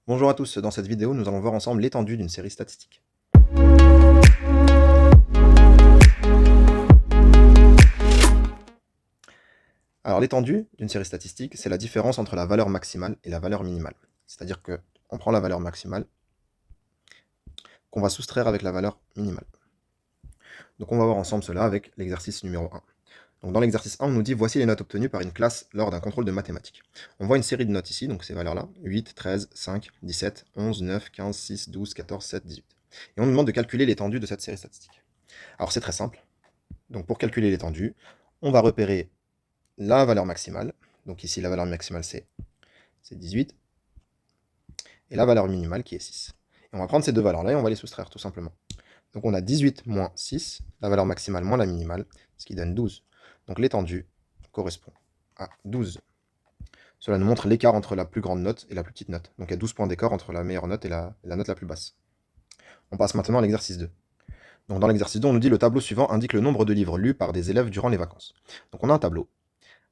Bonjour à tous, dans cette vidéo, nous allons voir ensemble l'étendue d'une série statistique. Alors l'étendue d'une série statistique, c'est la différence entre la valeur maximale et la valeur minimale. C'est-à-dire que on prend la valeur maximale qu'on va soustraire avec la valeur minimale. Donc on va voir ensemble cela avec l'exercice numéro 1. Donc dans l'exercice 1, on nous dit voici les notes obtenues par une classe lors d'un contrôle de mathématiques. On voit une série de notes ici, donc ces valeurs-là, 8, 13, 5, 17, 11, 9, 15, 6, 12, 14, 7, 18. Et on nous demande de calculer l'étendue de cette série statistique. Alors c'est très simple. Donc pour calculer l'étendue, on va repérer la valeur maximale. Donc ici, la valeur maximale, c'est 18. Et la valeur minimale qui est 6. Et on va prendre ces deux valeurs-là et on va les soustraire tout simplement. Donc on a 18 moins 6, la valeur maximale moins la minimale, ce qui donne 12. Donc l'étendue correspond à 12. Cela nous montre l'écart entre la plus grande note et la plus petite note. Donc il y a 12 points d'écart entre la meilleure note et la note la plus basse. On passe maintenant à l'exercice 2. Donc dans l'exercice 2, on nous dit le tableau suivant indique le nombre de livres lus par des élèves durant les vacances. Donc on a un tableau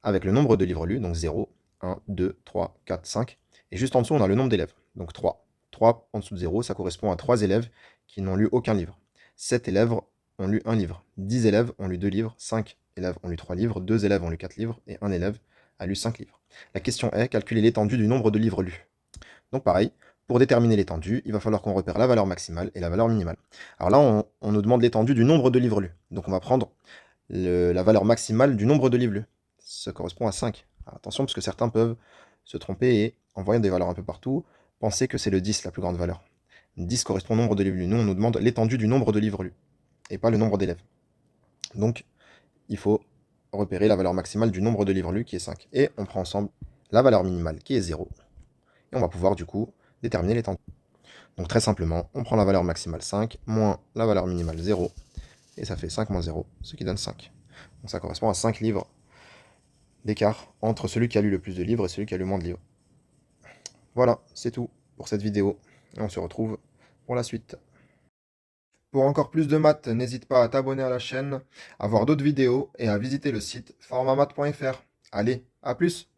avec le nombre de livres lus, donc 0, 1, 2, 3, 4, 5. Et juste en dessous, on a le nombre d'élèves, donc 3. 3 en dessous de 0, ça correspond à 3 élèves qui n'ont lu aucun livre. 7 élèves ont lu un livre. 10 élèves ont lu 2 livres. 5 élèves ont lu 3 livres. 2 élèves ont lu 4 livres. Et 1 élève a lu 5 livres. La question est, calculer l'étendue du nombre de livres lus. Donc pareil, pour déterminer l'étendue, il va falloir qu'on repère la valeur maximale et la valeur minimale. Alors là, on nous demande l'étendue du nombre de livres lus. Donc on va prendre la valeur maximale du nombre de livres lus. Ça correspond à 5. Alors, attention, parce que certains peuvent se tromper et, en voyant des valeurs un peu partout, penser que c'est le 10 la plus grande valeur. 10 correspond au nombre de livres lus. Nous, on nous demande l'étendue du nombre de livres lus, et pas le nombre d'élèves. Donc, il faut repérer la valeur maximale du nombre de livres lus, qui est 5. Et on prend ensemble la valeur minimale, qui est 0. Et on va pouvoir, du coup, déterminer l'étendue. Donc, très simplement, on prend la valeur maximale 5, moins la valeur minimale 0, et ça fait 5 moins 0, ce qui donne 5. Donc, ça correspond à 5 livres d'écart entre celui qui a lu le plus de livres et celui qui a lu moins de livres. Voilà, c'est tout pour cette vidéo. Et on se retrouve pour la suite. Pour encore plus de maths, n'hésite pas à t'abonner à la chaîne, à voir d'autres vidéos et à visiter le site formamath.fr. Allez, à plus!